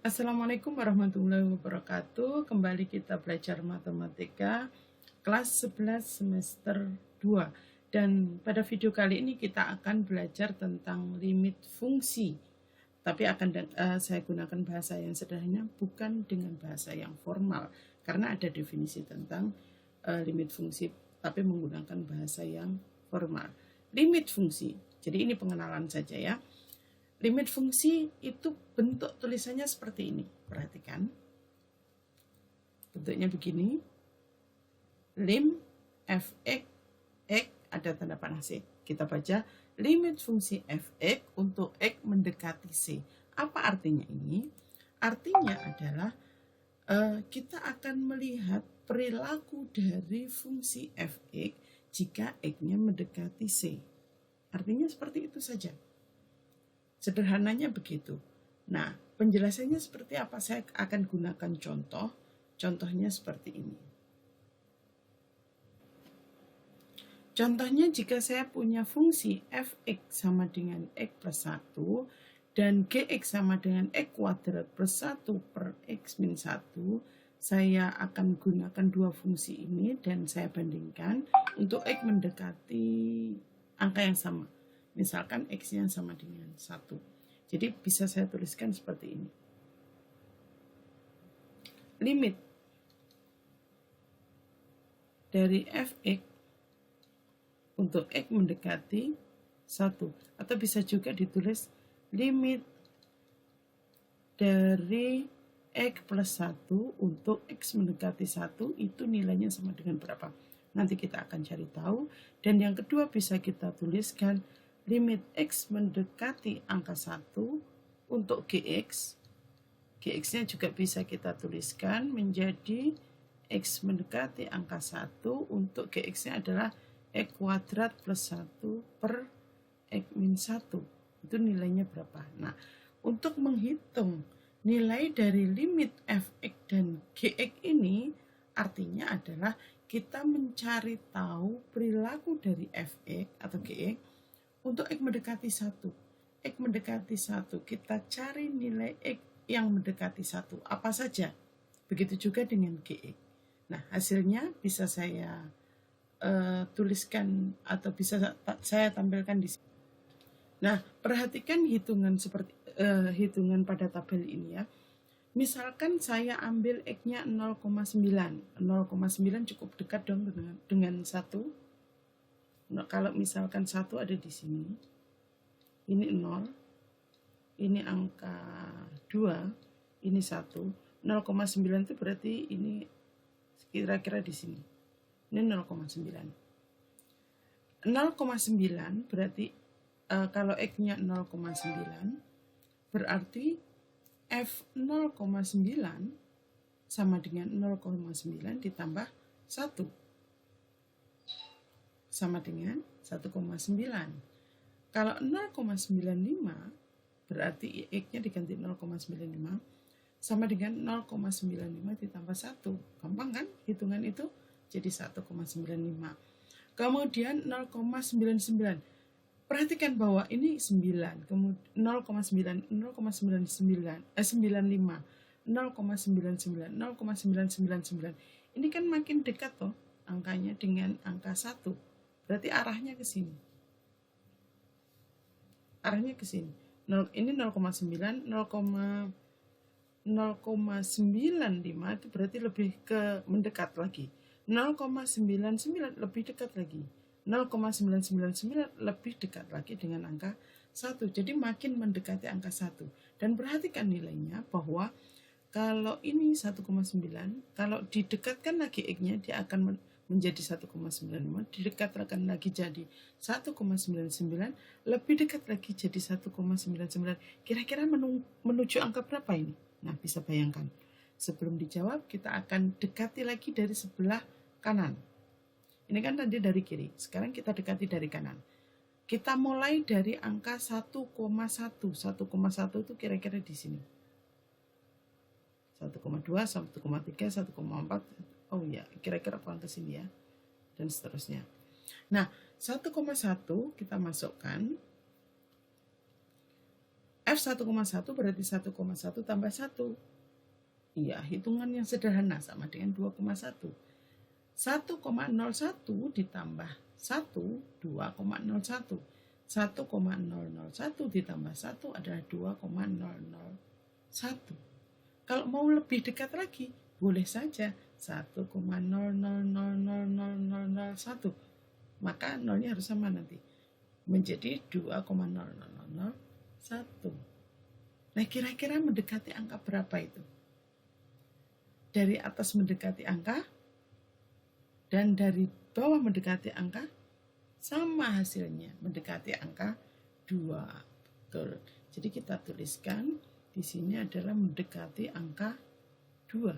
Assalamualaikum warahmatullahi wabarakatuh. Kembali kita belajar matematika kelas 11 semester 2. Dan pada video kali ini kita akan belajar tentang limit fungsi. Tapi saya gunakan bahasa yang sederhana, bukan dengan bahasa yang formal. Karena ada definisi tentang limit fungsi, tapi menggunakan bahasa yang formal. Limit fungsi, jadi ini pengenalan saja ya. Limit fungsi itu bentuk tulisannya seperti ini. Perhatikan. Bentuknya begini. Lim fx x ada tanda panah C. Kita baca limit fungsi fx untuk x mendekati C. Apa artinya ini? Artinya adalah kita akan melihat perilaku dari fungsi fx jika x-nya mendekati C. Artinya seperti itu saja. Sederhananya begitu. Nah, penjelasannya seperti apa? Saya akan gunakan contoh. Contohnya seperti ini. Contohnya jika saya punya fungsi fx sama dengan x plus 1 dan gx sama dengan x kuadrat plus 1 per x min 1, saya akan gunakan dua fungsi ini dan saya bandingkan untuk x mendekati angka yang sama. Misalkan x-nya sama dengan 1. Jadi bisa saya tuliskan seperti ini. Limit dari fx untuk x mendekati 1. Atau bisa juga ditulis limit dari x plus 1 untuk x mendekati 1 itu nilainya sama dengan berapa. Nanti kita akan cari tahu. Dan yang kedua bisa kita tuliskan limit x mendekati angka 1 untuk gx. Gx-nya juga bisa kita tuliskan menjadi x mendekati angka 1 untuk gx-nya adalah x kuadrat plus 1 per x min 1. Itu nilainya berapa? Nah, untuk menghitung nilai dari limit fx dan gx ini artinya adalah kita mencari tahu perilaku dari fx atau gx untuk x mendekati 1. X mendekati 1, kita cari nilai x yang mendekati 1. Apa saja? Begitu juga dengan gx. Nah, hasilnya bisa saya tuliskan atau bisa saya tampilkan di sini. Nah, perhatikan hitungan seperti hitungan pada tabel ini ya. Misalkan saya ambil x-nya 0,9. 0,9 cukup dekat dong dengan 1. Nah, kalau misalkan 1 ada di sini, ini 0, ini angka 2, ini 1, 0,9 itu berarti ini kira-kira di sini. Ini 0,9. 0,9 berarti kalau x-nya 0,9 berarti f 0,9 sama dengan 0,9 ditambah 1. Sama dengan 1,9. Kalau 0,95 berarti x-nya diganti 0,95 sama dengan 0,95 ditambah 1. Gampang kan hitungan itu? Jadi 1,95. Kemudian 0,99. Perhatikan bahwa ini 9, kemudian 0,9, 0,99, 95, 0,99, 0,999. Ini kan makin dekat toh angkanya dengan angka 1. Berarti arahnya ke sini. Arahnya ke sini. Ini 0,9, 0,95 itu berarti lebih ke mendekat lagi. 0,99 lebih dekat lagi. 0,999 lebih dekat lagi dengan angka 1. Jadi makin mendekati angka 1. Dan perhatikan nilainya bahwa kalau ini 1,9, kalau didekatkan lagi x-nya dia akan menjadi 1,95, didekatkan lagi jadi 1,99, lebih dekat lagi jadi 1,99. Kira-kira menuju angka berapa ini? Nah, bisa bayangkan. Sebelum dijawab, kita akan dekati lagi dari sebelah kanan. Ini kan tadi dari kiri, sekarang kita dekati dari kanan. Kita mulai dari angka 1,1. 1,1 itu kira-kira di sini. 1,2, 1,3, 1,4. Oh ya, kira-kira kurang ke sini ya. Dan seterusnya. Nah, 1,1 kita masukkan F 1,1 berarti 1,1 tambah 1. Iya, hitungan yang sederhana sama dengan 2,1. 1,01 ditambah 1, 2,01. 1,001 ditambah 1 adalah 2,001. Kalau mau lebih dekat lagi, boleh saja 1,0000001. Maka nolnya harus sama nanti. Menjadi 2,00001. Nah, kira-kira mendekati angka berapa itu? Dari atas mendekati angka dan dari bawah mendekati angka, sama hasilnya, mendekati angka 2. Betul. Jadi kita tuliskan di sini adalah mendekati angka 2.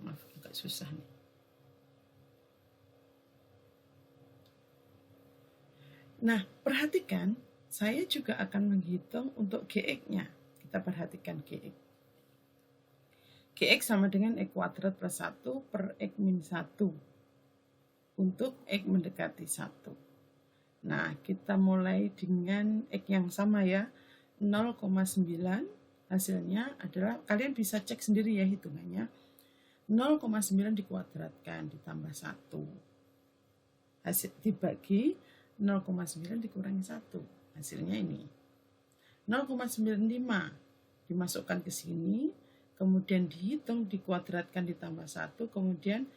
Maaf, agak susah nih. Nah, perhatikan, saya juga akan menghitung untuk GX-nya. Kita perhatikan GX. GX sama dengan X kuadrat plus 1 per X min 1 untuk X mendekati 1. Nah, kita mulai dengan X yang sama ya, 0,9. Hasilnya adalah, kalian bisa cek sendiri ya hitungannya, 0,9 dikuadratkan ditambah 1. Hasil dibagi 0,9 dikurangi 1. Hasilnya ini. 0,95 dimasukkan ke sini, kemudian dihitung, dikuadratkan ditambah 1, kemudian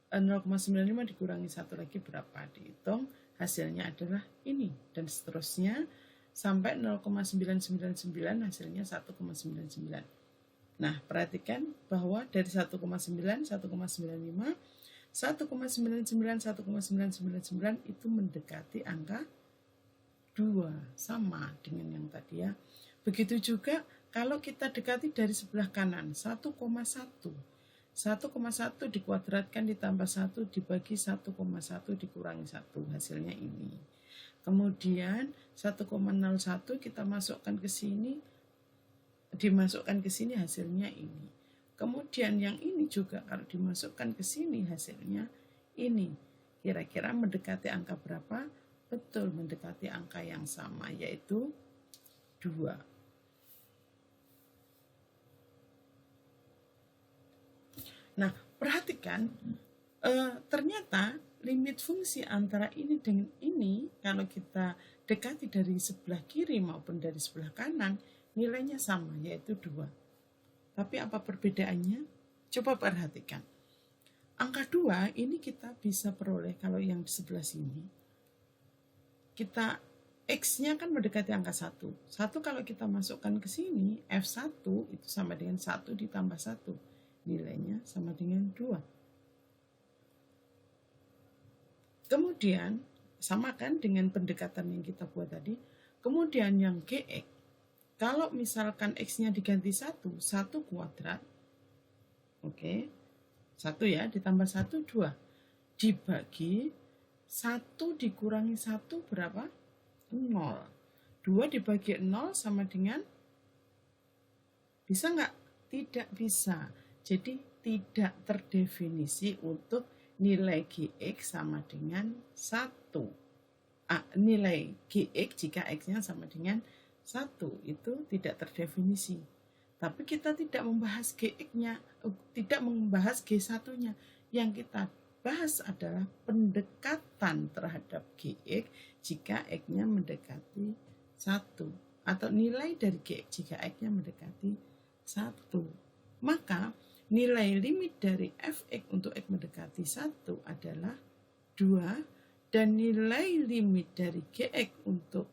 0,95 dikurangi 1 lagi berapa, dihitung, hasilnya adalah ini, dan seterusnya sampai 0,999 hasilnya 1,99. Nah, perhatikan bahwa dari 1,9, 1,95, 1,99, 1,999 itu mendekati angka 2, sama dengan yang tadi ya. Begitu juga kalau kita dekati dari sebelah kanan, 1,1. 1,1 dikuadratkan ditambah 1 dibagi 1,1 dikurangi 1, hasilnya ini. Kemudian 1,01 kita masukkan ke sini, dimasukkan ke sini hasilnya ini. Kemudian yang ini juga kalau dimasukkan ke sini hasilnya ini. Kira-kira mendekati angka berapa? Betul, mendekati angka yang sama, yaitu 2. Nah, perhatikan, ternyata limit fungsi antara ini dengan ini, kalau kita dekati dari sebelah kiri maupun dari sebelah kanan, nilainya sama, yaitu 2. Tapi apa perbedaannya? Coba perhatikan. Angka 2 ini kita bisa peroleh kalau yang di sebelah sini. Kita X-nya kan mendekati angka 1. 1 kalau kita masukkan ke sini, F1 itu sama dengan 1 ditambah 1. Nilainya sama dengan 2. Kemudian, sama kan dengan pendekatan yang kita buat tadi. Kemudian yang GX, kalau misalkan X-nya diganti 1, 1 kuadrat, oke, 1 ya, ditambah 1, 2. Dibagi 1 dikurangi 1 berapa? 0. 2 dibagi 0 sama dengan, bisa nggak? Tidak bisa. Jadi tidak terdefinisi untuk nilai GX sama dengan 1. Nilai GX jika X-nya sama dengan 1 itu tidak terdefinisi. Tapi kita tidak membahas GX-nya, tidak membahas G1-nya. Yang kita bahas adalah pendekatan terhadap GX jika X-nya mendekati 1. Atau nilai dari GX jika X-nya mendekati 1. Maka nilai limit dari Fx untuk X mendekati 1 adalah 2. Dan nilai limit dari Gx untuk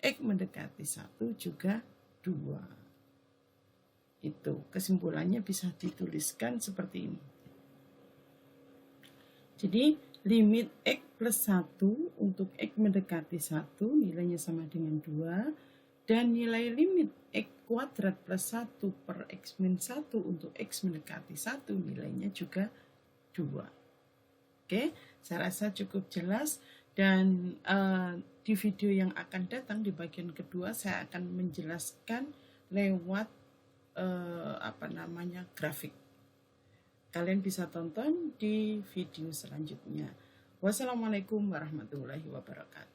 X mendekati 1 juga 2. Itu kesimpulannya bisa dituliskan seperti ini. Jadi limit X plus 1 untuk X mendekati 1 nilainya sama dengan 2. Dan nilai limit X kuadrat plus 1 per X min 1 untuk X mendekati 1 nilainya juga 2. Oke, saya rasa cukup jelas. Dan di video yang akan datang di bagian kedua saya akan menjelaskan lewat grafik. Kalian bisa tonton di video selanjutnya. Wassalamualaikum warahmatullahi wabarakatuh.